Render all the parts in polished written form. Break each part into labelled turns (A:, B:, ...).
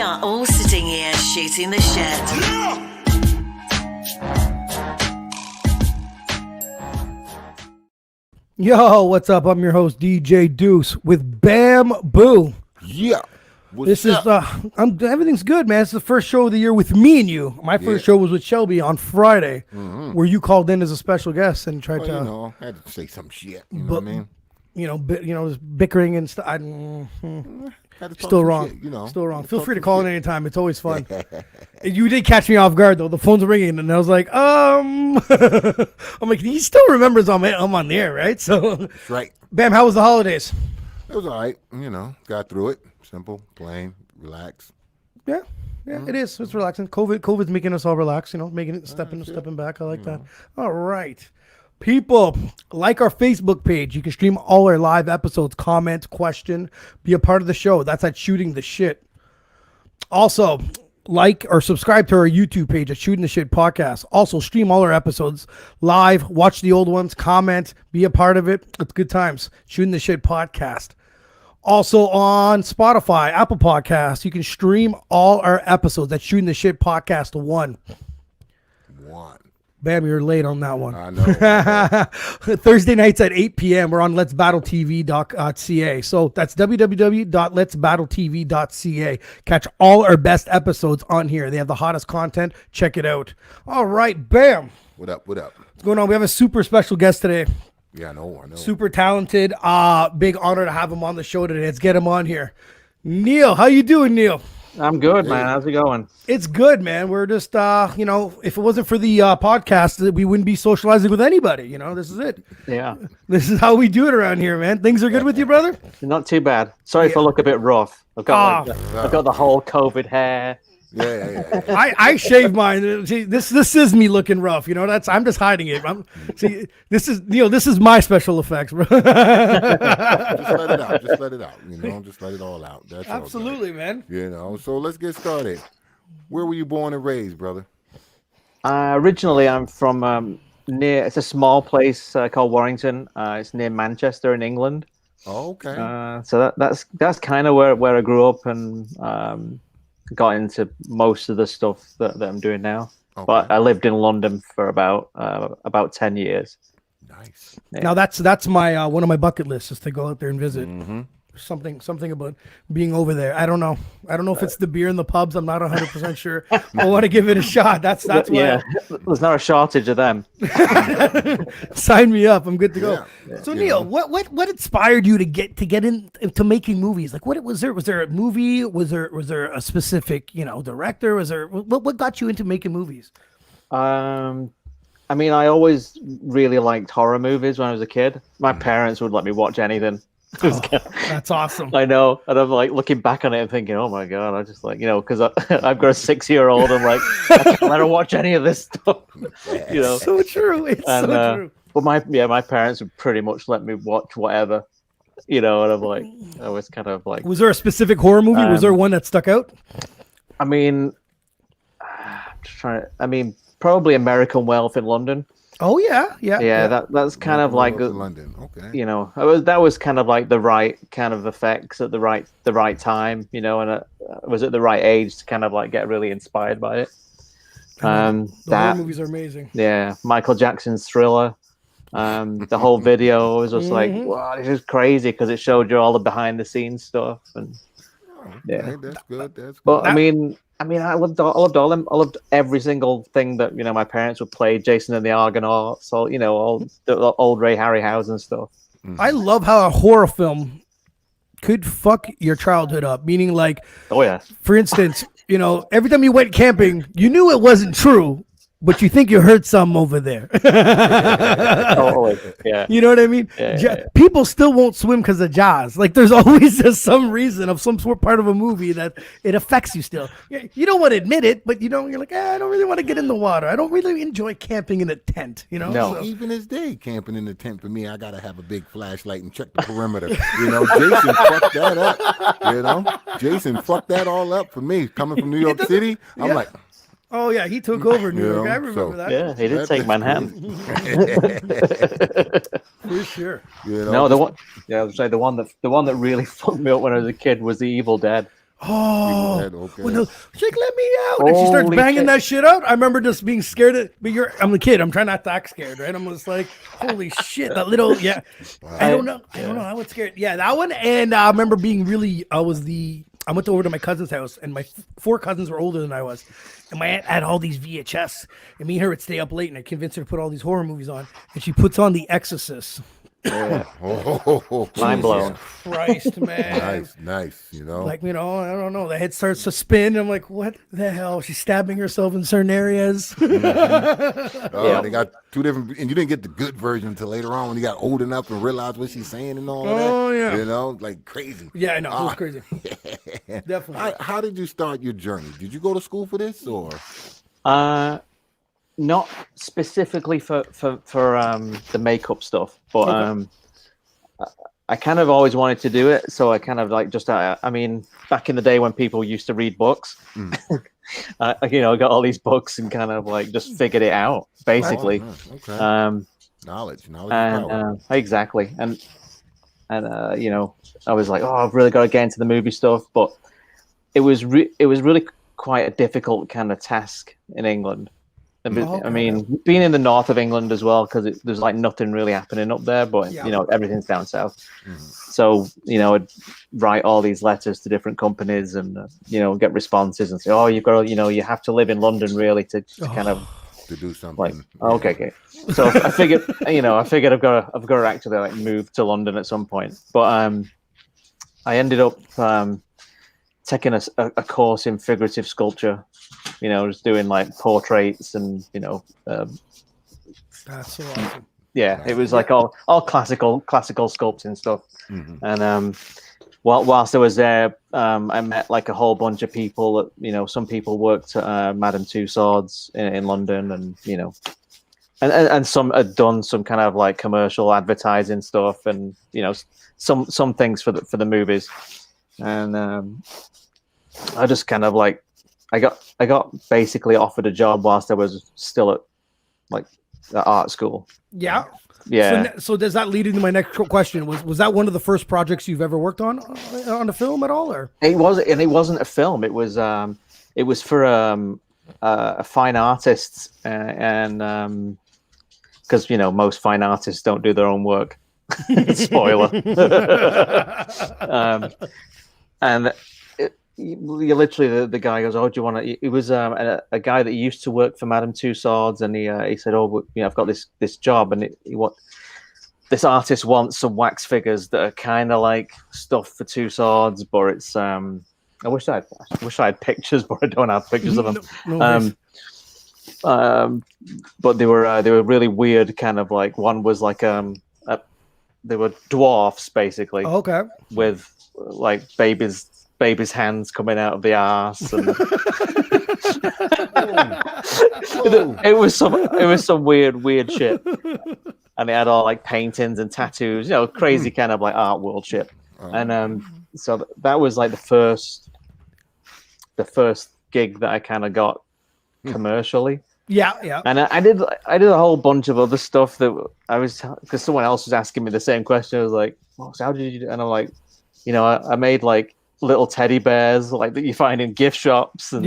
A: are all sitting here shooting the shit.
B: Yo, what's up? I'm your host, DJ Duss, with Bamboo.
C: Yeah.
B: Everything's good, man. It's the first show of the year with me and you. My first show was with Shelby on Friday, where you called in as a special guest and tried to.
C: I had to say some shit. You know what I mean?
B: Just bickering and stuff. Still wrong.
C: Shit,
B: Still wrong. Feel free to call in anytime. It's always fun. You did catch me off guard though. The phone's ringing, and I was like, I'm like, he still remembers I'm on the air, right? So,
C: that's right.
B: Bam, how was the holidays?
C: It was all right. Got through it. Simple, plain, relax.
B: Yeah, it is. It's relaxing. COVID's making us all relax. Making it stepping back. I like that. All right. People, like our Facebook page. You can stream all our live episodes, comment, question, be a part of the show. That's at Shooting the Shit. Also, like or subscribe to our YouTube page at Shooting the Shit Podcast. Also, stream all our episodes live. Watch the old ones, comment, be a part of it. It's good times. Shooting the Shit Podcast. Also on Spotify, Apple Podcasts, you can stream all our episodes at Shooting the Shit Podcast 1. Bam, you're late on that one.
C: I know.
B: Thursday nights at 8 p.m. We're on letsbattletv.ca. So that's www.letsbattletv.ca. Catch all our best episodes on here. They have the hottest content. Check it out. All right, bam.
C: What up? What's
B: going on? We have a super special guest today.
C: Yeah, I know.
B: Super talented. Big honor to have him on the show today. Let's get him on here. Neil, how you doing, Neil?
D: I'm good, man. How's it going?
B: It's good, man. We're just, if it wasn't for the podcast, we wouldn't be socializing with anybody. This is it.
D: Yeah.
B: This is how we do it around here, man. Things are good with you, brother?
D: Not too bad. Sorry if I look a bit rough. I've got the whole COVID hair.
C: Yeah.
B: I shave mine. See, this is me looking rough. I'm just hiding it. This is Neil. This is my special effects, bro.
C: Just let it out. Just let it all out. That's
B: absolutely,
C: all,
B: man.
C: So let's get started. Where were you born and raised, brother?
D: Originally, I'm from near. It's a small place called Warrington. It's near Manchester in England.
C: Oh, okay.
D: So that's kind of where I grew up and got into most of the stuff that I'm doing now. Okay. But I lived in London for about 10 years.
C: Nice.
B: Yeah. Now that's my one of my bucket lists is to go out there and visit. Something about being over there. I don't know if it's the beer in the pubs. I'm not 100% sure. I want to give it a shot. That's why.
D: Yeah, there's not a shortage of them.
B: Sign me up. I'm good to go.
C: Yeah.
B: So Neil, what inspired you to get into making movies? Like, what was there? Was there a movie? Was there a specific director? Was there what got you into making movies?
D: I I always really liked horror movies when I was a kid. My parents would let me watch anything.
B: That's awesome.
D: I know, and I'm like looking back on it and thinking, "Oh my god!" I just like because I've got a 6-year-old. I'm like, I can't let her watch any of this stuff.
B: So true. It's so true.
D: But my parents would pretty much let me watch whatever, and I'm like, I was kind of like.
B: Was there a specific horror movie? Was there one that stuck out?
D: Probably American Wealth in London.
B: Oh yeah.
D: That's kind of like
C: London. Okay.
D: That was kind of like the right kind of effects at the right time, and I was at the right age to kind of like get really inspired by it.
B: The horror movies are amazing.
D: Yeah, Michael Jackson's Thriller. The whole video was just like, wow, this is crazy because it showed you all the behind the scenes stuff and
C: that's good.
D: But I loved all them. I loved every single thing that my parents would play. Jason and the Argonauts, all the old Ray Harryhausen stuff.
B: I love how a horror film could fuck your childhood up. Meaning, like, for instance, every time you went camping, you knew it wasn't true, but you think you heard something over there.
D: Yeah.
B: You know what I mean?
D: Yeah.
B: People still won't swim because of Jaws. Like, there's always just some reason of some sort part of a movie that it affects you still. You don't want to admit it, but you're like, I don't really want to get in the water. I don't really enjoy camping in a tent.
C: No. So, even as day camping in the tent for me, I gotta have a big flashlight and check the perimeter. Jason fucked that up. Jason fucked that all up for me. Coming from New York City, I'm like.
B: Oh yeah, he took over New York. I remember that.
D: Yeah, he did take Manhattan.
B: For sure.
D: No, the one. Yeah, I was say the one that really fucked me up when I was a kid was The Evil Dead.
B: Oh,
C: Okay.
B: she's like, let me out. And she starts
D: Holy
B: banging
D: shit.
B: that shit out. I remember just being scared. But I'm a kid. I'm trying not to act scared, right? I'm just like, holy shit, that little, yeah. I don't know. I was scared. Yeah, that one. And I remember being really, I went over to my cousin's house, and my 4 cousins were older than I was. And my aunt had all these VHS. And me and her would stay up late, and I convinced her to put all these horror movies on. And she puts on The Exorcist.
D: Yeah.
C: Oh,
D: Mind blown.
B: Christ, man.
C: Nice. You know,
B: Like, I don't know. The head starts to spin. I'm like, what the hell? She's stabbing herself in certain areas.
C: They got 2 different, and you didn't get the good version until later on when you got old enough and realized what she's saying and all that.
B: Oh, yeah.
C: You know, like crazy.
B: Yeah, I know. It was crazy. Definitely.
C: How did you start your journey? Did you go to school for this or?
D: Not specifically for the makeup stuff, but I kind of always wanted to do it. So I kind of like I mean, back in the day when people used to read books, I got all these books and kind of like just figured it out basically.
C: Okay. Knowledge is power.
D: Exactly. And I was like, oh, I've really got to get into the movie stuff, but it was really quite a difficult kind of task in England. I mean, being in the north of England as well, because there's like nothing really happening up there, but everything's down south. So I'd write all these letters to different companies and get responses and say, oh, you've got to, you have to live in London really to kind of
C: to do something.
D: Like, okay. So I figured, I've got to actually like move to London at some point. But I ended up taking a course in figurative sculpture. Just doing like portraits and
B: That's so awesome.
D: Yeah, it was like all classical sculpting stuff. And whilst I was there, I met like a whole bunch of people that, some people worked at Madame Tussauds in London, and and some had done some kind of like commercial advertising stuff, and some things for the movies. And I just kind of like I got basically offered a job whilst I was still at art school.
B: Yeah.
D: Yeah.
B: So does that lead into my next question? Was that one of the first projects you've ever worked on a film at all, or?
D: It wasn't a film. It was for a fine artist, and because most fine artists don't do their own work. Spoiler. And you literally the guy goes, oh, do you want to? It was a guy that used to work for Madame Tussauds, and he said, oh, I've got this job, and this artist wants some wax figures that are kind of like stuff for Tussauds, but it's I wish I had pictures, but I don't have pictures of them. But they were really weird, kind of like, one was like they were dwarfs basically.
B: Okay.
D: With like baby's hands coming out of the arse, and it was some weird shit, and it had all like paintings and tattoos, crazy kind of like art world shit. And so that was like the first gig that I kind of got commercially.
B: Yeah.
D: And I did a whole bunch of other stuff that because someone else was asking me the same question. I was like, well, so how did you do? And I'm like, I made like little teddy bears like that you find in gift shops, and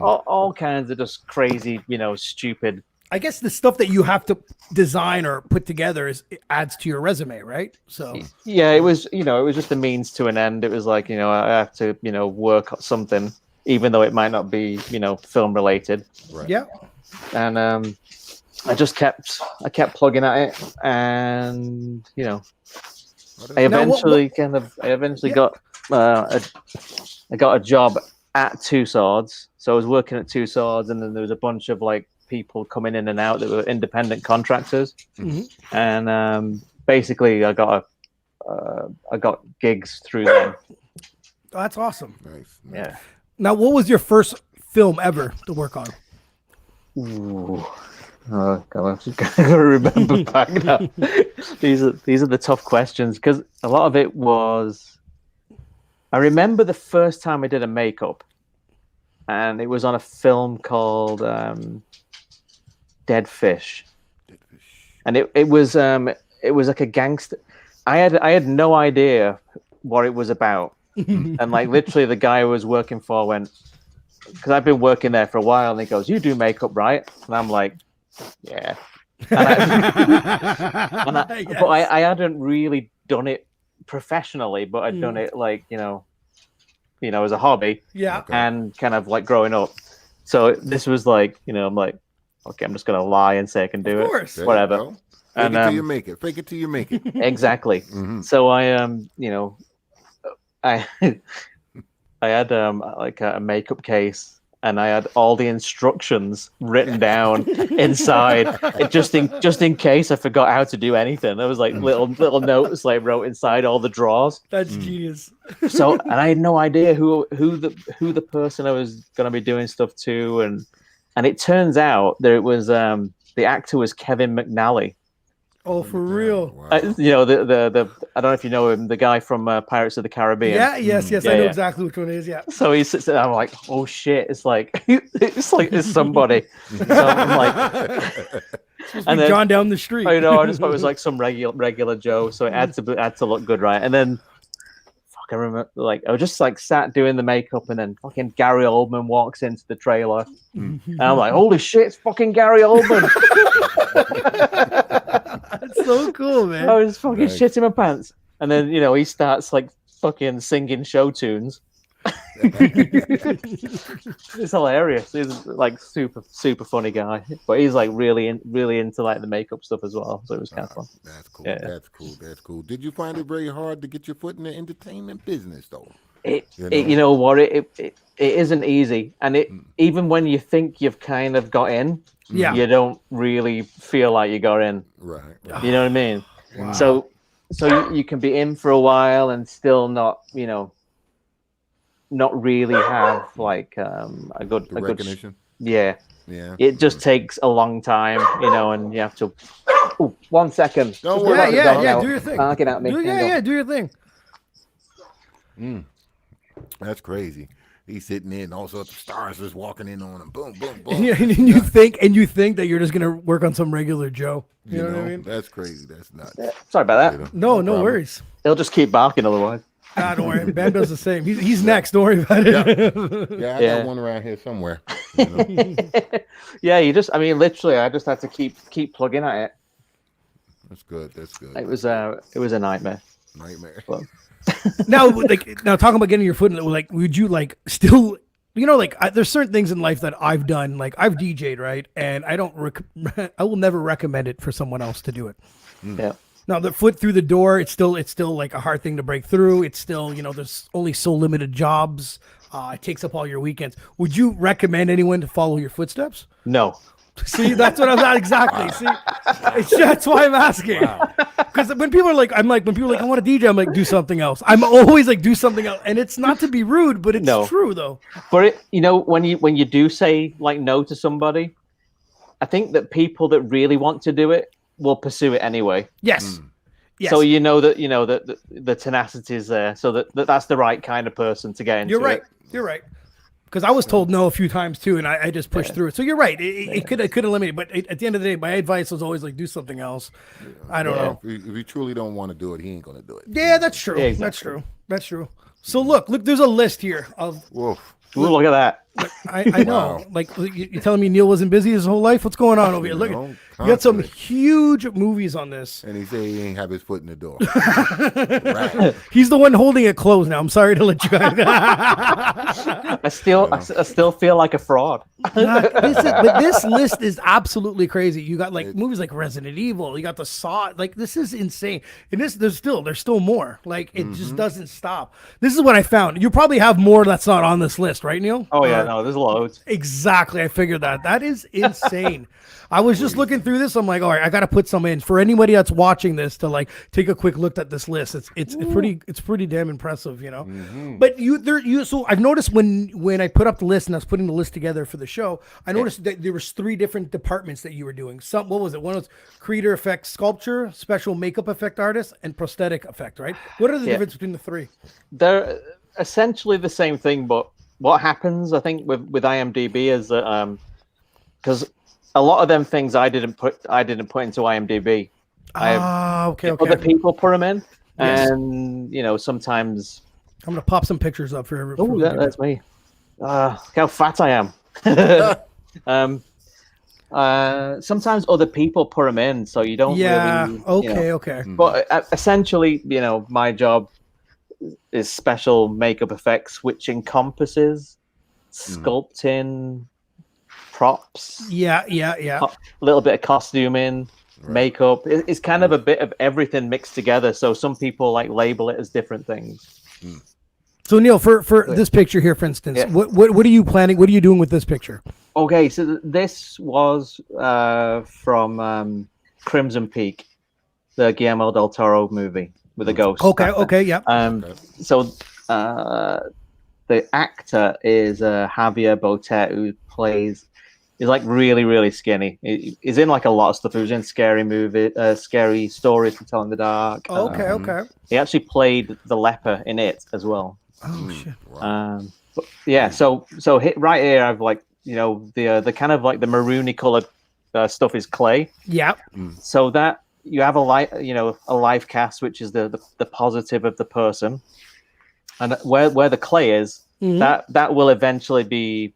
D: all kinds of just crazy, stupid. I
B: guess the stuff that you have to design or put together adds to your resume, right? So
D: yeah, it was just a means to an end. It was like, I have to work on something, even though it might not be film related.
B: Right. Yeah.
D: And I kept plugging at it, and I eventually got I got a job at Tussauds. So I was working at Tussauds, and then there was a bunch of like people coming in and out that were independent contractors. And basically I got gigs through them.
B: Oh, that's awesome.
C: Nice.
D: Yeah.
B: Now, what was your first film ever to work on?
D: Ooh. Oh God, I gotta remember back now. These are the tough questions, because a lot of it was. I remember the first time I did a makeup, and it was on a film called Dead Fish, and it was like a gangster. I had no idea what it was about, And like literally the guy I was working for went, because I've been working there for a while, and he goes, "You do makeup, right?" And I'm like, "Yeah."
B: Yes.
D: But I hadn't really done it professionally, but I'd done it like as a hobby, and kind of like growing up. So this was like, I'm like, okay, I'm just gonna lie and say I can do
B: Of course.
D: it, whatever.
C: Fake it till you make it. Fake it till you make it.
D: Exactly. So I I had like a makeup case, and I had all the instructions written down inside, just in case I forgot how to do anything. There was like little notes like wrote inside all the drawers.
B: That's genius.
D: So, and I had no idea who the person I was going to be doing stuff to, and it turns out that it was the actor was Kevin McNally.
B: Oh, for real?
C: Wow.
D: The I don't know if you know him, the guy from Pirates of the Caribbean.
B: Yes, I know exactly which one it is. Yeah.
D: So he sits there. I'm like, oh shit! It's like it's somebody. So I'm like,
B: and then John down the street.
D: I know. I just thought it was like some regular Joe. So it had to look good, right? And then, I remember, like, I was just like sat doing the makeup, and then fucking Gary Oldman walks into the trailer, and I'm like, holy shit! It's fucking Gary Oldman.
B: That's so cool, man.
D: I was fucking shitting my pants. And then, he starts like fucking singing show tunes. It's hilarious. He's like super, super funny guy. But he's like really into like the makeup stuff as well. So it was kind of fun.
C: That's cool.
D: Yeah.
C: That's cool. Did you find it very hard to get your foot in the entertainment business though?
D: You know what? It isn't easy. And even when you think you've kind of got in, you don't really feel like you got in.
C: Right.
D: You know what I mean?
B: Wow.
D: So you can be in for a while and still not, not really have like a good
C: recognition.
D: Yeah. It just takes a long time, and you have to. Oh, 1 second.
C: Don't worry.
B: Yeah. Do your thing.
D: Barking at me.
B: Do your thing.
C: That's crazy. He's sitting there, and all sorts of stars just walking in on him. Boom, boom, boom.
B: Yeah, and you think that you're just gonna work on some regular Joe. You know what I mean?
C: That's crazy. That's nuts.
D: Yeah, sorry about that.
B: No worries.
D: He'll just keep barking otherwise.
B: Don't worry. Ben does the same. He's next. Don't worry about it.
C: Yeah, I got one around here somewhere.
D: Yeah, literally, I just had to keep plugging at it.
C: That's good.
D: It was a nightmare. But...
B: now talking about getting your foot in it, like, would you like still, there's certain things in life that I've done, like I've DJ'd, right? And I will never recommend it for someone else to do it.
D: Yeah.
B: Now the foot through the door, it's still like a hard thing to break through. It's still, there's only so limited jobs. It takes up all your weekends. Would you recommend anyone to follow your footsteps?
D: No.
B: See, that's what I'm not exactly. See, that's why I'm asking. Because when people are like, I want to DJ, I'm like, do something else. I'm always like, do something else, and it's not to be rude, but it's true though.
D: But when you do say like no to somebody, I think that people that really want to do it will pursue it anyway.
B: Yes. Yes.
D: So that the tenacity is there, so that's the right kind of person to get into.
B: You're right. Because I was told no a few times too, and I just pushed through it. So you're right. It could eliminate, but at the end of the day, my advice was always like, do something else. I don't know.
C: If you truly don't want to do it, he ain't gonna do it.
B: Yeah, that's true. Yeah, exactly. That's true. So look, there's a list here of.
C: Woof.
D: Ooh, look at that.
B: I know. Wow. Like, you're telling me Neil wasn't busy his whole life? What's going on over here? Look, you got some huge movies on this.
C: And he said he ain't have his foot in the door.
B: Right. He's the one holding it closed now. I'm sorry to let you guys.
D: I still feel like a fraud.
B: But this list is absolutely crazy. You got like movies like Resident Evil. You got the Saw. Like, this is insane. And there's still more. Like, it just doesn't stop. This is what I found. You probably have more that's not on this list, right, Neil?
D: Oh yeah, no, there's loads.
B: Exactly. I figured that. That is insane. I was just looking through this. I'm like, all right, I got to put some in for anybody that's watching this to like take a quick look at this list. It's pretty damn impressive, But so I've noticed when I put up the list and I was putting the list together for the show, I noticed that there was 3 different departments that you were doing. What was it? One was creator effect sculpture, special makeup effect artist, and prosthetic effect, right? What are the difference between the 3?
D: They're essentially the same thing, but what happens, I think, with IMDb is that because a lot of them things I didn't put into IMDb.
B: Okay.
D: Other people put them in, and sometimes
B: I'm gonna pop some pictures up for everyone.
D: Oh, that's me. Look how fat I am. Sometimes other people put them in, so you don't really.
B: Okay.
D: But essentially, my job is special makeup effects, which encompasses sculpting, props.
B: Yeah.
D: A little bit of costuming, makeup. It's kind of a bit of everything mixed together. So some people label it as different things.
B: So Neil, for this picture here, for instance, what are you planning? What are you doing with this picture?
D: Okay, so this was from Crimson Peak, the Guillermo del Toro movie with a ghost.
B: Okay, yeah.
D: So the actor is Javier Botet, who he's like really, really skinny. He's in like a lot of stuff. He was in Scary Stories to Tell in the Dark.
B: Okay.
D: He actually played the leper in it as well.
B: Oh shit!
D: But yeah, so hit right here, I've the kind of like the maroony colored stuff is clay.
B: Yeah.
D: So that you have a life cast, which is the positive of the person, and where the clay is, that will eventually be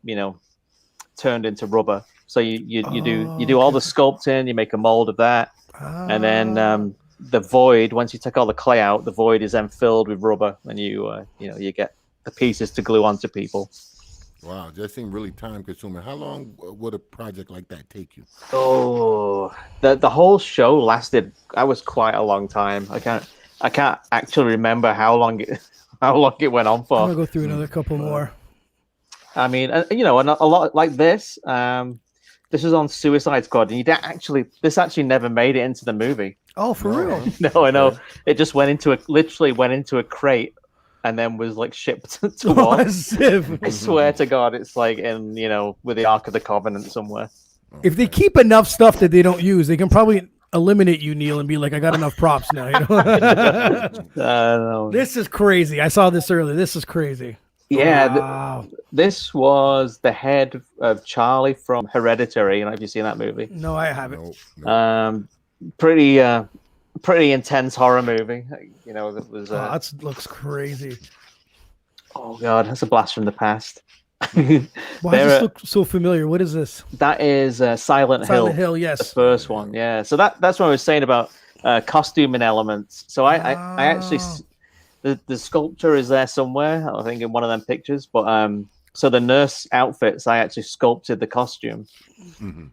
D: turned into rubber. So you do all the sculpting, you make a mold of that, and then the void, once you take all the clay out, the void is then filled with rubber, and you get the pieces to glue onto people.
C: Wow, that seemed really time consuming. How long would a project like that take you?
D: Oh, the whole show lasted. I was quite a long time. I can't actually remember how long it went on for.
B: I'm gonna go through another couple more.
D: I mean, and a lot like this. This is on Suicide Squad, and this actually never made it into the movie.
B: Oh, for real?
D: No, I know. It just literally went into a crate, and then was shipped to one. I swear to God, it's in with the Ark of the Covenant somewhere.
B: If they keep enough stuff that they don't use, they can probably eliminate you, Neil, and be like, I got enough props now.
D: No.
B: This is crazy. I saw this earlier. This is crazy.
D: Yeah,
B: wow.
D: This was the head of Charlie from Hereditary. Have you seen that movie?
B: No, I haven't.
C: No.
D: Pretty intense horror movie. That was.
B: That looks crazy.
D: Oh God, that's a blast from the past.
B: Why does this look so familiar? What is this?
D: That is Silent Hill.
B: Silent Hill, yes.
D: The first one, yeah. So that's what I was saying about costuming elements. So I actually. The sculpture is there somewhere, I think, in one of them pictures. But so the nurse outfits, I actually sculpted the costume.
C: Mm-hmm.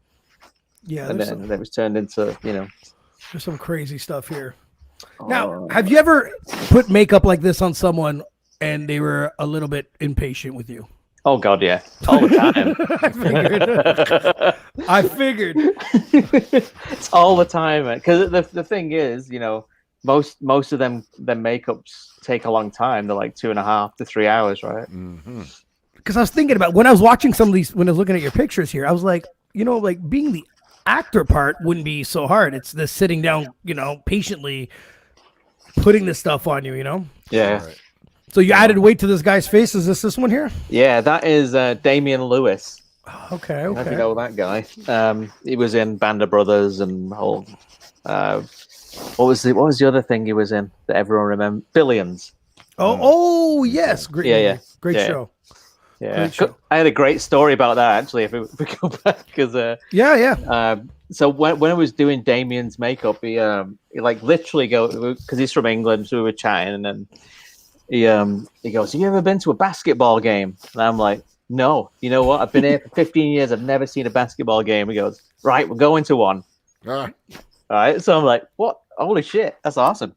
B: Yeah,
D: and then it was turned into,
B: There's some crazy stuff here. Now, have you ever put makeup like this on someone and they were a little bit impatient with you?
D: Oh God, yeah, all the time.
B: I figured.
D: It's all the time, because the thing is, most of them, their makeups take a long time. They're like 2.5 to 3 hours, right?
B: Because I was thinking about when I was watching some of these, when I was looking at your pictures here, I was like, being the actor part wouldn't be so hard. It's the sitting down, patiently putting this stuff on you,
D: Yeah.
C: Right.
B: So you added weight to this guy's face. Is this one here?
D: Yeah, that is Damien Lewis.
B: Okay.
D: I don't know that guy. He was in Band of Brothers and whole. What was the other thing he was in that everyone remembers? Billions.
B: Oh yes, great.
D: Yeah.
B: Great show.
D: Yeah,
B: great show.
D: I had a great story about that actually. If we go back, because so when I was doing Damien's makeup, he literally because he's from England, so we were chatting, and then he goes, "Have you ever been to a basketball game?" And I'm like, "No, you know what? I've been here for 15 years. I've never seen a basketball game." He goes, "Right, we're going to one." All right, so I'm like, "What? Holy shit, that's awesome!"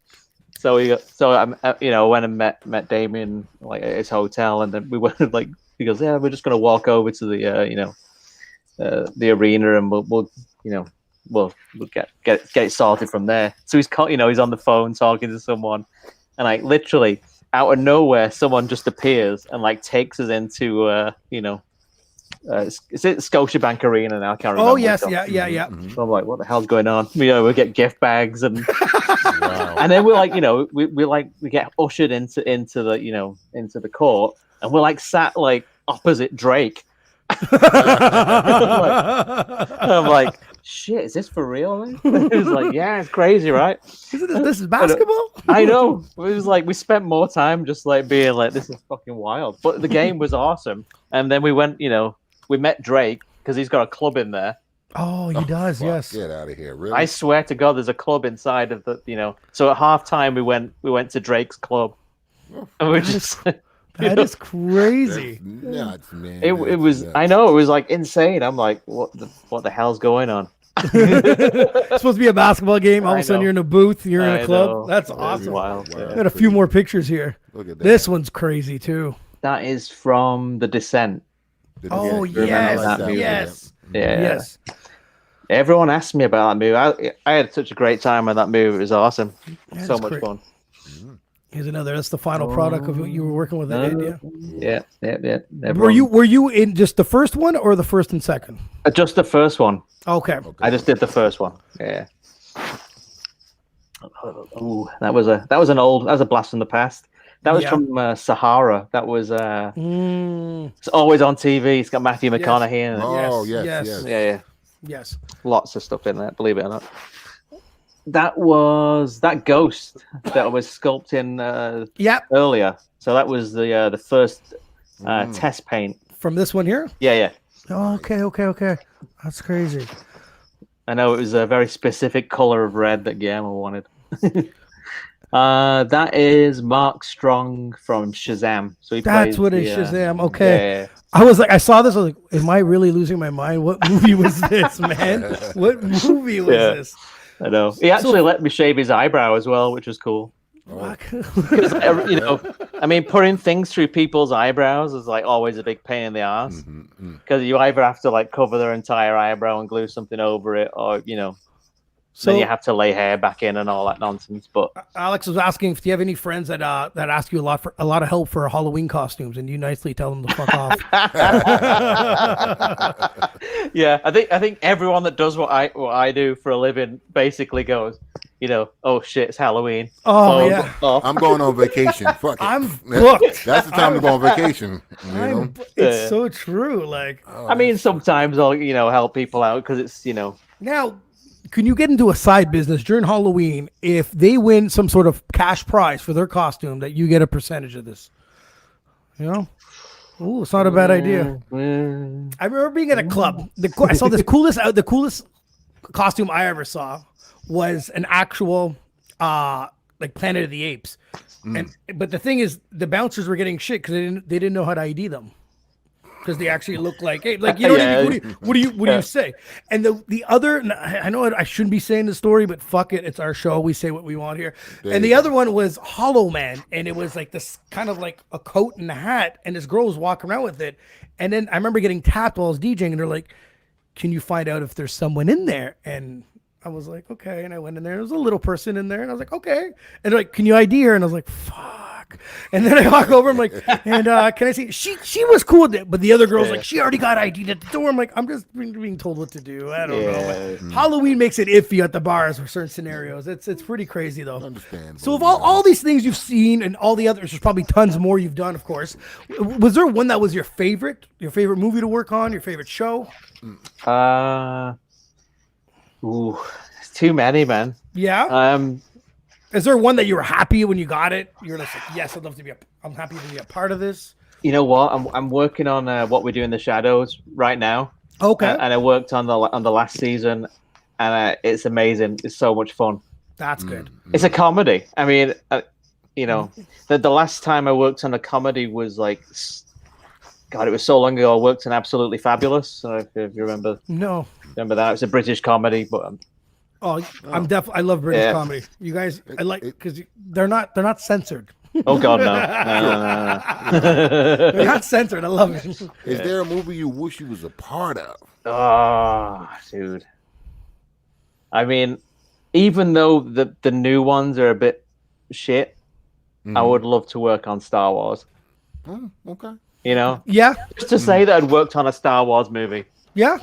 D: So I went and met Damien at his hotel, and then we went he goes, "Yeah, we're just gonna walk over to the arena, and we'll get it sorted from there." So he's he's on the phone talking to someone, and literally out of nowhere, someone just appears and takes us into is it Scotiabank Arena now? I can't remember.
B: Oh yes, yeah.
C: Mm-hmm.
D: So I'm like, what the hell's going on? We get gift bags and
C: Wow.
D: and then we're we get ushered into the court, and we're sat opposite Drake. I'm like, shit, is this for real? It was like, yeah, it's crazy, right?
B: This is basketball?
D: I know. It was like we spent more time just like being like, this is fucking wild. But the game was awesome. And then we went, we met Drake because he's got a club in there.
B: Oh, he does, yes.
C: Get out of here, really?
D: I swear to God, there's a club inside of the, So at halftime, we went to Drake's club, and we just.
B: That is crazy.
C: That's nuts, man.
D: It was.
C: Nuts.
D: I know it was like insane. I'm like, what the hell's going on?
B: It's supposed to be a basketball game. All of
D: I
B: a sudden,
D: know.
B: you're in a booth. You're in
D: I
B: a club.
D: know.
B: That's
D: It's
B: awesome.
D: wild.
C: Wow.
B: I got a few more pictures here.
C: Look at that.
B: This one's crazy too.
D: That is from The Descent.
B: Oh
C: Remember
B: yes,
C: that movie?
B: yes,
D: Yeah.
B: yes.
D: Everyone asked me about that movie. I had such a great time with that movie. It was awesome.
B: Yeah,
D: So
B: it's
D: much
B: great.
D: fun.
B: Here's another. That's the final product of what you were working with.
D: Yeah.
B: Were you in just the first one or the first and second?
D: Just the first one?
B: Okay.
D: I just did the first one. Yeah. Ooh, that was a blast from the past. That was from Sahara. That was it's always on TV. It's got Matthew McConaughey in it.
C: Oh,
B: Yes,
C: yes,
B: yes.
C: yes.
B: Yes.
D: Lots of stuff in there, believe it or not. That was that ghost that was sculpting
B: Yep.
D: earlier. So that was the first test paint.
B: From this one here.
D: Yeah.
B: Oh, okay. That's crazy.
D: I know it was a very specific color of red that Guillermo wanted. That is Mark Strong from Shazam. So he
B: That's
D: plays
B: what it is, Shazam. Okay.
D: Yeah.
B: I was like, I saw this. I was like, am I really losing my mind? What movie was this, man? What movie was this?
D: I know. He actually let me shave his eyebrow as well, which was cool. Because I mean, putting things through people's eyebrows is like always a big pain in the ass. Because you either have to like cover their entire eyebrow and glue something over it, or
B: So
D: then you have to lay hair back in and all that nonsense. But
B: Alex was asking if you have any friends that ask you a lot of help for Halloween costumes, and you nicely tell them to fuck off.
D: yeah, I think everyone that does what I do for a living basically goes, oh shit, it's Halloween.
B: Oh yeah.
C: I'm going on vacation. Fuck it.
B: I'm booked.
C: That's the time to go on vacation.
B: It's so true. Like,
D: I mean, sometimes I'll help people out because it's
B: now, can you get into a side business during Halloween if they win some sort of cash prize for their costume that you get a percentage of this? Ooh, it's not a bad idea. I remember being at a club. I saw the coolest costume I ever saw was an actual like Planet of the Apes. But the thing is, the bouncers were getting shit because they didn't know how to ID them. Because they actually look like, hey, like, what I mean? What do you say? And the other, I know I shouldn't be saying the story, but fuck it, it's our show. We say what we want here. And the other one was Hollow Man, and it was like this kind of like a coat and a hat, and this girl was walking around with it. And then I remember getting tapped while I was DJing, and they're like, "Can you find out if there's someone in there?" And I was like, "Okay." And I went in there. There was a little person in there, and I was like, "Okay." And they're like, "Can you ID her?" And I was like, "Fuck." And then I walk over, I'm like, and can I see? She was cool with it, but the other girl's like, she already got ID'd at the door. I'm like, I'm just being told what to do. I don't know. But Halloween makes it iffy at the bars for certain scenarios. It's pretty crazy though.
C: Understandable.
B: So of all these things you've seen and all the others, there's probably tons more you've done, of course. Was there one that was your favorite movie to work on, your favorite show?
D: It's too many, man.
B: Yeah. Is there one that you were happy when you got it? You're just like, yes, I'm happy to be a part of this.
D: You know what? I'm working on What We Do in the Shadows right now.
B: Okay.
D: And I worked on the last season, and it's amazing. It's so much fun.
B: That's good.
D: It's a comedy. I mean, the last time I worked on a comedy was like, God, it was so long ago. I worked on Absolutely Fabulous. I don't know if you remember.
B: No.
D: Remember that? It was a British comedy, but.
B: I love British comedy. You guys, I like because they're not censored.
D: Oh God, no.
B: They're not censored. I love it.
C: Is there a movie you wish you was a part of?
D: Oh, dude. I mean, even though the new ones are a bit shit, I would love to work on Star Wars.
C: Oh, okay.
B: Yeah.
D: Just to say that I'd worked on a Star Wars movie.
B: Yeah.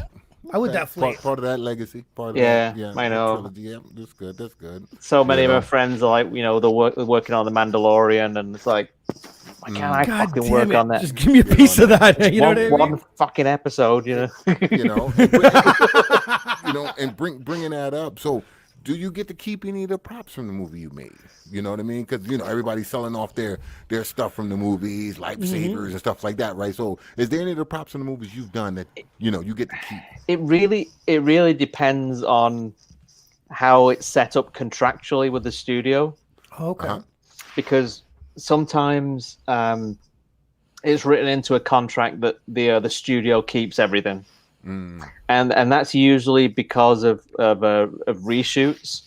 B: I would definitely
C: part of that legacy. Part of
D: yeah,
C: that,
D: I know.
C: Trilogy. Yeah, that's good. That's good.
D: So many of my friends are like, they're working on the Mandalorian, and it's like, why can't I fucking work on that?
B: Just give me a piece of that. You know what I mean?
D: One fucking episode,
C: You know. and bringing that up. So, do you get to keep any of the props from the movie you made? You know what I mean? Because everybody's selling off their stuff from the movies, lifesavers and stuff like that, right? So, is there any of the props from the movies you've done that you get to keep?
D: It really depends on how it's set up contractually with the studio.
B: Okay.
D: Because sometimes it's written into a contract that the studio keeps everything. And that's usually because of reshoots.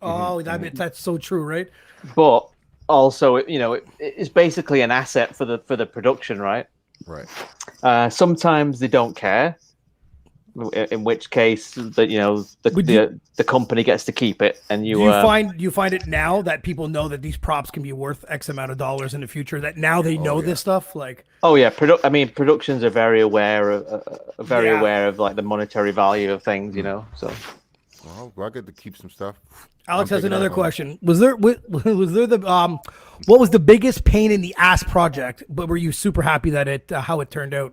B: Oh, that's so true, right?
D: But also, it's basically an asset for the production, right?
C: Right.
D: Sometimes they don't care. In which case, the company gets to keep it, and you
B: find it now that people know that these props can be worth X amount of dollars in the future. That now they know this stuff, like.
D: Oh yeah, productions are very aware of like the monetary value of things, So.
C: Well, I get to keep some stuff.
B: Alex has another question. Was there the what was the biggest pain in the ass project? But were you super happy that how it turned out?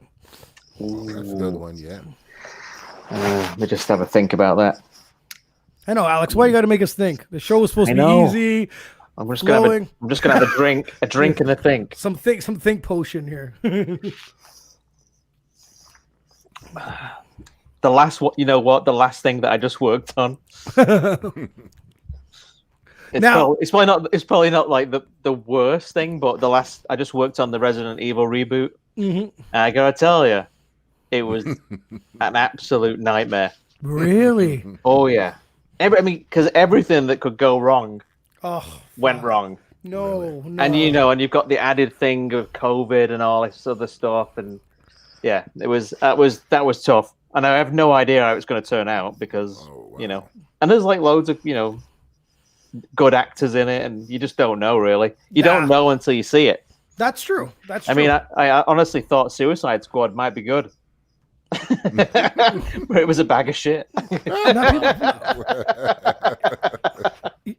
C: Ooh, that's a good one, yeah.
D: Let me just have a think about that.
B: I know, Alex. Why you got to make us think? The show was supposed to be easy.
D: I'm just gonna have a drink, and a think.
B: Some think potion here.
D: The last the last thing that I just worked on. It's probably not like the worst thing, but I just worked on the Resident Evil reboot. And I gotta tell you, it was an absolute nightmare.
B: Really?
D: Oh yeah. Because everything that could go wrong went wrong.
B: No.
D: And and you've got the added thing of COVID and all this other stuff, and yeah, that was tough. And I have no idea how it's going to turn out because and there's like loads of good actors in it, and you just don't know really. You don't know until you see it.
B: That's true.
D: I mean, I honestly thought Suicide Squad might be good. But it was a bag of shit.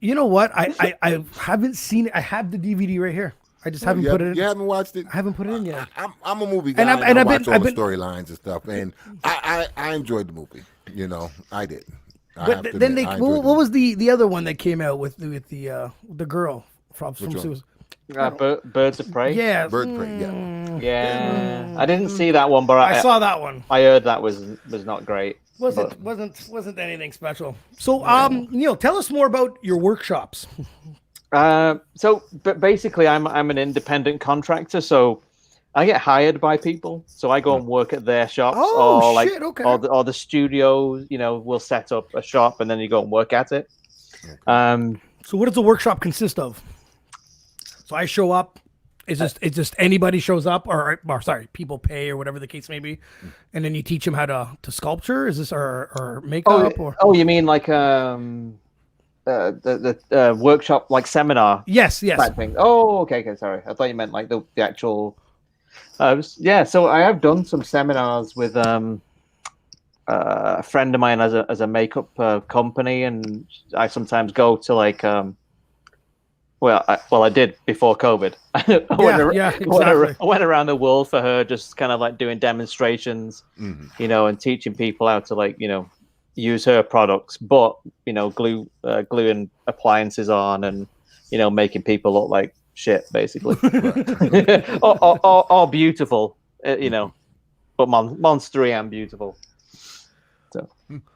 B: You know what? I haven't seen it. I have the DVD right here. I just haven't put it in.
C: You haven't watched it?
B: I haven't put it in yet.
C: I'm a movie guy, and I watch all the storylines and stuff, and I enjoyed the movie. I did.
B: But then what was the other one that came out with the girl from Suicide?
D: Birds of Prey.
B: Yeah,
C: Birds of Prey. Yeah.
D: Yeah, I didn't see that one, but
B: I saw that one.
D: I heard that was not great.
B: Wasn't anything special. So, tell us more about your workshops.
D: But basically, I'm an independent contractor, so I get hired by people. So I go and work at their shops, or the studio. Will set up a shop, and then you go and work at it.
B: Okay. So what does the workshop consist of? So I show up. It's just anybody shows up, or sorry, people pay or whatever the case may be, and then you teach them how to sculpture. Is this or makeup?
D: Oh, you mean like the workshop, like seminar?
B: Yes.
D: Type thing. Oh, okay. Sorry, I thought you meant like the actual. So I have done some seminars with a friend of mine as a makeup company, and I sometimes go to like I did before COVID. I went around the world for her, just kind of like doing demonstrations, and teaching people how to use her products, but gluing appliances on and making people look like shit, basically, or beautiful, but monstery and beautiful. So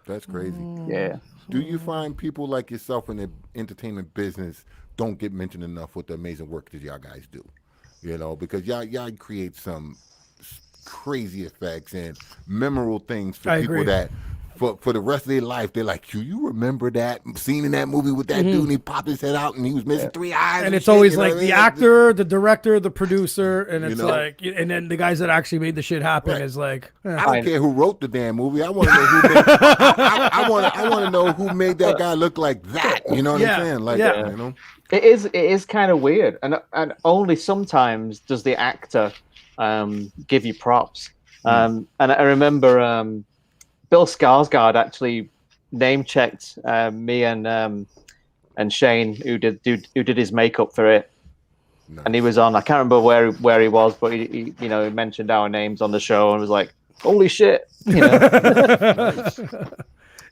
C: that's crazy.
D: Yeah.
C: Do you find people like yourself in the entertainment business don't get mentioned enough with the amazing work that y'all guys do? Because y'all create some crazy effects and memorable things for people that for the rest of their life, they're like, you remember that scene in that movie with that dude and he popped his head out and he was missing 3 eyes?
B: And it's always like the actor, the director, the producer, and it's like, and then the guys that actually made the shit happen is like,
C: I don't care who wrote the damn movie. I want to know who made I want to know who made that guy look like that. You know what I'm saying? Like,
D: It is kind of weird, and only sometimes does the actor give you props. And I remember Bill Skarsgård actually name checked me and Shane, who did his makeup for it. Nice. And he was on. I can't remember where he was, but he mentioned our names on the show and was like, "Holy shit!"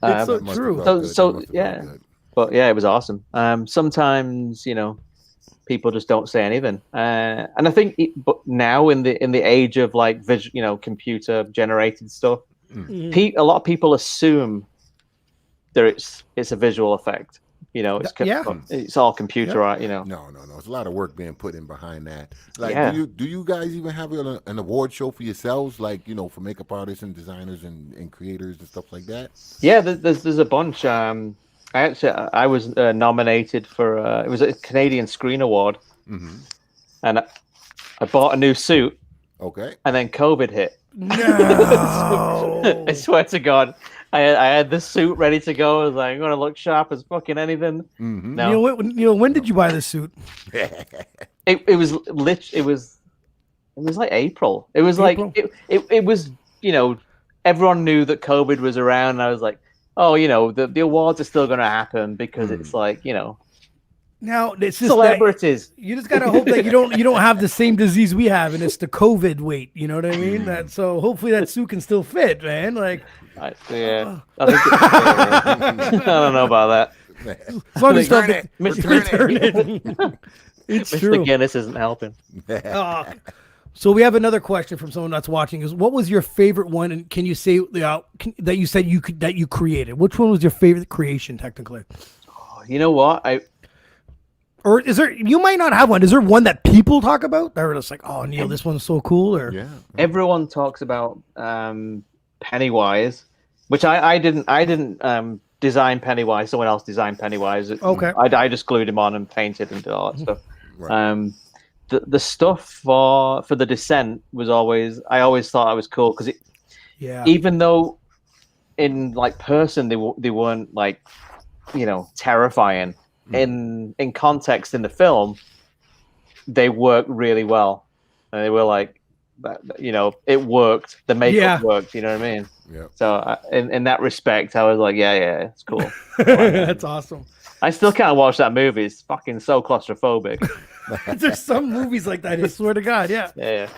B: It's so
C: That must have
B: true.
C: felt good. That
D: So
C: must have felt
D: yeah,
C: good.
D: but yeah, it was awesome. Sometimes people just don't say anything, and I think but now in the age of like computer generated stuff, a lot of people assume that it's a visual effect. It's all computer art.
C: No. It's a lot of work being put in behind that. Like,
D: Yeah.
C: do you guys even have an award show for yourselves? Like, for makeup artists and designers and creators and stuff like that?
D: Yeah, there's a bunch. I was nominated for it was a Canadian Screen Award, and I bought a new suit,
C: Okay.
D: and then COVID hit.
B: No.
D: I swear to God, I had this suit ready to go. I was like, I'm gonna look sharp as fucking anything. No,
B: When did you buy this suit?
D: it was like April. It was like
B: April?
D: it was everyone knew that COVID was around. And I was like, oh, the awards are still gonna happen because it's like
B: Now it's just
D: celebrities.
B: You just gotta hope that you don't have the same disease we have, and it's the COVID weight. You know what I mean? So hopefully that suit can still fit, man. Like,
D: I think I don't know about that.
B: as long as you
C: Return it.
B: return it. It's
D: Mr.
B: true.
D: Guinness isn't helping.
B: So we have another question from someone that's watching. Is what was your favorite one? And can you say that you said that you created? Which one was your favorite creation, technically?
D: You know what?
B: Or is there? You might not have one. Is there one that people talk about? They're just like, oh, Neil, this one's so cool. Or
D: Everyone talks about Pennywise, which I didn't design Pennywise. Someone else designed Pennywise.
B: Okay.
D: I just glued him on and painted and did all that stuff.
C: Right.
D: The stuff for the Descent was I always thought I was cool because even though in like person they weren't like terrifying, in context in the film they worked really well, and they were like it worked, the makeup worked, you know what I mean? So in that respect I was like yeah, it's cool.
B: That's awesome.
D: I still can't watch that movie. It's fucking so claustrophobic.
B: There's some movies like that. I swear to God. Yeah.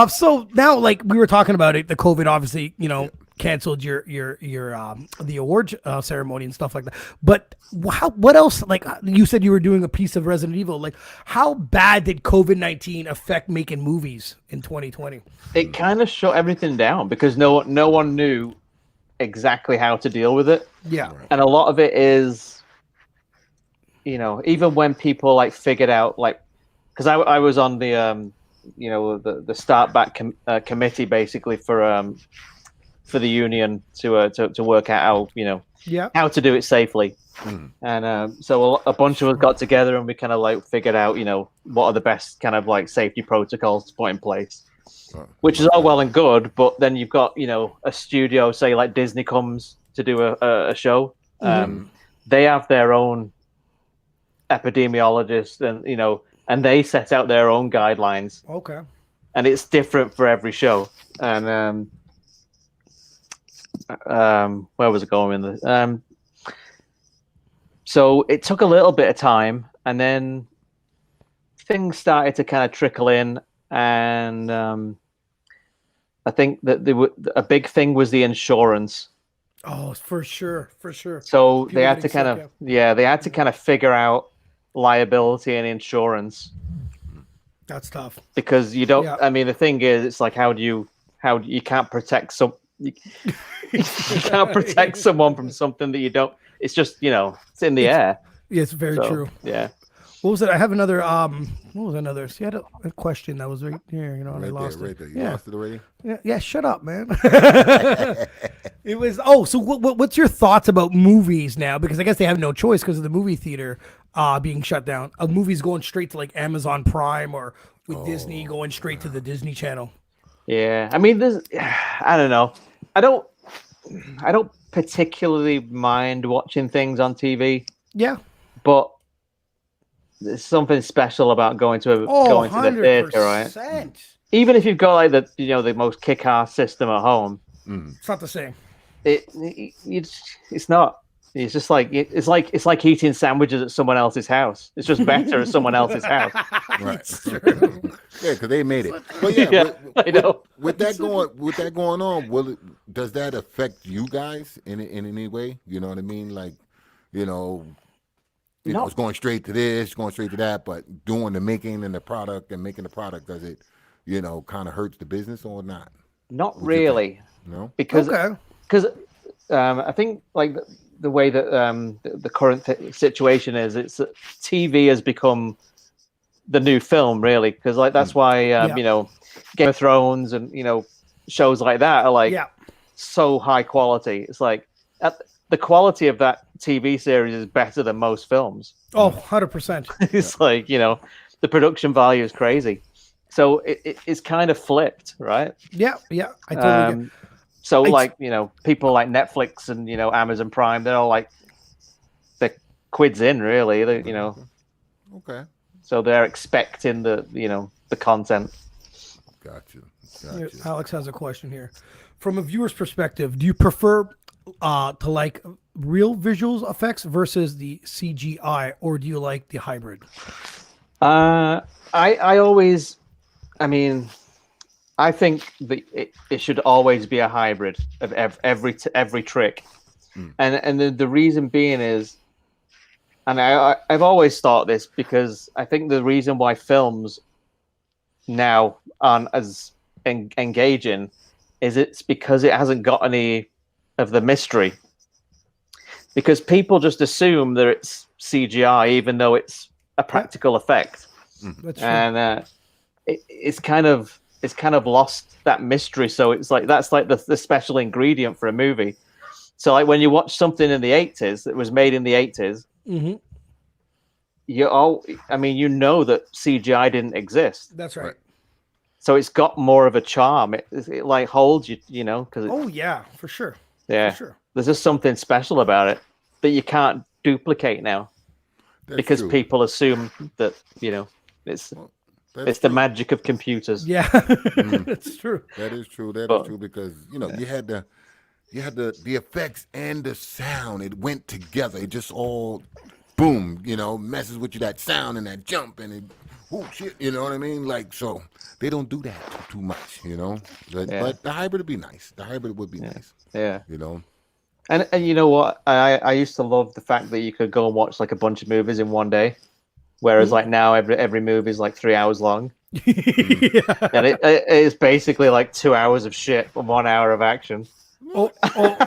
C: So
B: now, like we were talking about it, the COVID obviously, canceled your the award ceremony and stuff like that. But what else? Like you said, you were doing a piece of Resident Evil. Like, how bad did COVID-19 affect making movies in 2020?
D: It kind of shut everything down because no one knew exactly how to deal with it.
B: Yeah.
D: And a lot of it is, even when people like figured out, like, because I was on the the start back committee basically for the union to work out how to do it safely. And so a bunch of us got together and we kind of like figured out what are the best kind of like safety protocols to put in place, which is all well and good, but then you've got a studio, say like Disney comes to do a show, they have their own epidemiologist and they set out their own guidelines.
B: Okay.
D: And it's different for every show. And where was it going with this? So it took a little bit of time, and then things started to kind of trickle in, and I think that a big thing was the insurance.
B: Oh, for sure.
D: So they had to they had to kind of figure out liability and insurance.
B: That's tough
D: because you don't. I mean, the thing is, it's like how you can't protect you can't protect someone from something that you don't. It's just it's in the air.
B: Yeah, it's very true.
D: Yeah.
B: What was it? I have another. What was another? See, I had a question that was right here. And I lost it.
C: Right there. You lost it already?
B: Yeah. Shut up, man. It was. Oh, so what's your thoughts about movies now? Because I guess they have no choice because of the movie theater being shut down. A movie's going straight to like Amazon Prime or with Disney going straight to the Disney Channel.
D: Yeah, I mean, I don't know. I don't particularly mind watching things on TV.
B: Yeah,
D: but there's something special about going to the theater, right? Even if you've got like the most kick-ass system at home,
B: it's not the same.
D: It's not. It's just like it's like eating sandwiches at someone else's house. It's just better at someone else's house.
C: Right. Yeah, because they made it. But yeah,
D: I know.
C: With that going on, does that affect you guys in any way? You know what I mean? Like, it's going straight to this, going straight to that, but doing the making and the product and making the product, does it, kind of hurts the business or not?
D: Not really.
C: No,
D: because I think like the way that the current situation is, it's TV has become the new film, really, because like that's why Game of Thrones and shows like that are like so high quality. It's like the quality of that TV series is better than most films.
B: Oh, 100%.
D: It's like the production value is crazy, so it's kind of flipped, right?
B: Yeah, I totally get.
D: So like people like Netflix and Amazon Prime, they're all like they're quids in, really.
C: Okay.
B: So
D: they're expecting the the content.
C: Gotcha.
B: Alex has a question here. From a viewer's perspective, do you prefer to like real visual effects versus the CGI, or do you like the hybrid?
D: I think that it should always be a hybrid of every trick, and the reason being is, and I've always thought this, because I think the reason why films now aren't as engaging is it's because it hasn't got any of the mystery, because people just assume that it's CGI even though it's a practical effect.
B: That's true.
D: And it's kind of lost that mystery. So it's like that's like the special ingredient for a movie. So like when you watch something in the 80s that was made in the 80s,
B: mm-hmm.
D: you know that CGI didn't exist.
B: That's right.
D: So it's got more of a charm. It like holds you, because
B: oh yeah, for sure.
D: Yeah,
B: for sure.
D: There's just something special about it that you can't duplicate now.
C: That's
D: because
C: true.
D: People assume that it's the magic of computers.
B: Yeah, that's true.
C: That is true. That is true, because you had the effects and the sound. It went together. It just all boom. Messes with you, that sound and that jump and it. Oh shit! You know what I mean? Like, so they don't do that too much. But the hybrid would be nice. The hybrid would be nice.
D: Yeah.
C: And
D: you know what? I used to love the fact that you could go and watch like a bunch of movies in one day, whereas like now every movie is like 3 hours long. And it is basically like 2 hours of shit and 1 hour of action.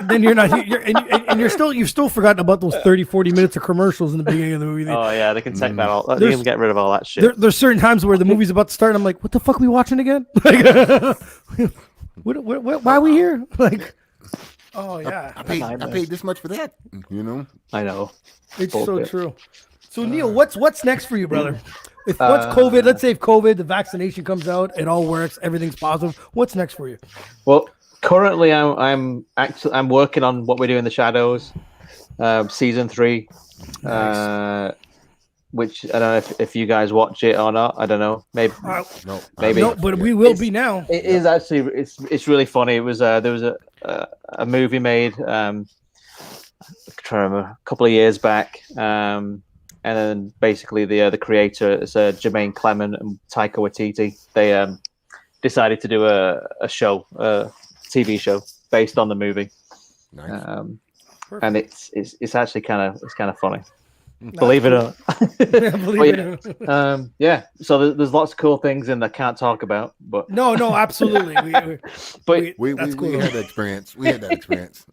B: Then you've still forgotten about those 30-40 minutes of commercials in the beginning of the movie.
D: Oh yeah, they can take that all. They can get rid of all that shit.
B: There's certain times where the movie's about to start and I'm like, what the fuck are we watching again? Why are we here? Like, oh yeah,
C: I paid this much for that.
D: I know.
B: It's so true. So Neil, what's next for you, brother? If let's say if COVID, the vaccination comes out, it all works, everything's positive. What's next for you?
D: Well, currently I'm working on What We Do in the Shadows, season 3, nice. Which I don't know if you guys watch it or not. I don't know. Maybe maybe.
B: No, but we will be now.
D: It is actually it's really funny. It was there was a movie made I'm trying to remember, a couple of years back, and then basically the creator is Jermaine Clement and Taika Waititi. They decided to do a TV show based on the movie.
C: Nice.
D: And it's actually kind of funny. Believe it or not. Yeah. So there's lots of cool things in that I can't talk about, but
B: no, absolutely.
C: We had that experience. We had that experience.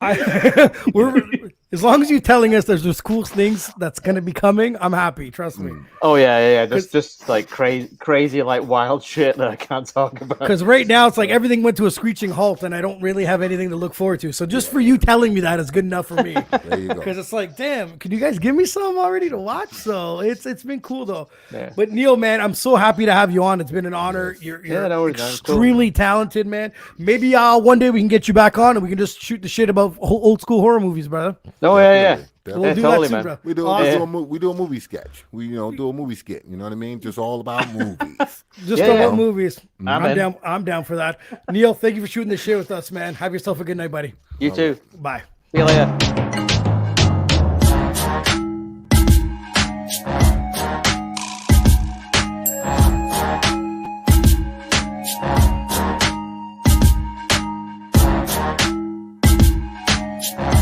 B: As long as you're telling us there's cool things that's going to be coming, I'm happy. Trust me.
D: Oh yeah. There's just like crazy, like wild shit that I can't talk about.
B: Because right now it's like everything went to a screeching halt, and I don't really have anything to look forward to. So just for you telling me that is good enough for me.
C: There you go.
B: Because it's like, damn, can you guys give me some already to watch? So it's been cool though.
D: Yeah.
B: But Neil, man, I'm so happy to have you on. It's been an honor. You're extremely talented, man. Maybe one day we can get you back on and we can just shoot the shit about old school horror movies, brother.
D: Oh yeah.
B: We'll do
D: totally,
B: that too,
D: man.
B: bro.
C: We do a movie sketch. We do a movie skit. You know what I mean? Just all about movies.
B: About movies.
D: I'm
B: down. I'm down for that. Neil, thank you for shooting this shit with us, man. Have yourself a good night, buddy.
D: You too.
B: Bye.
D: See you later.
C: Bye.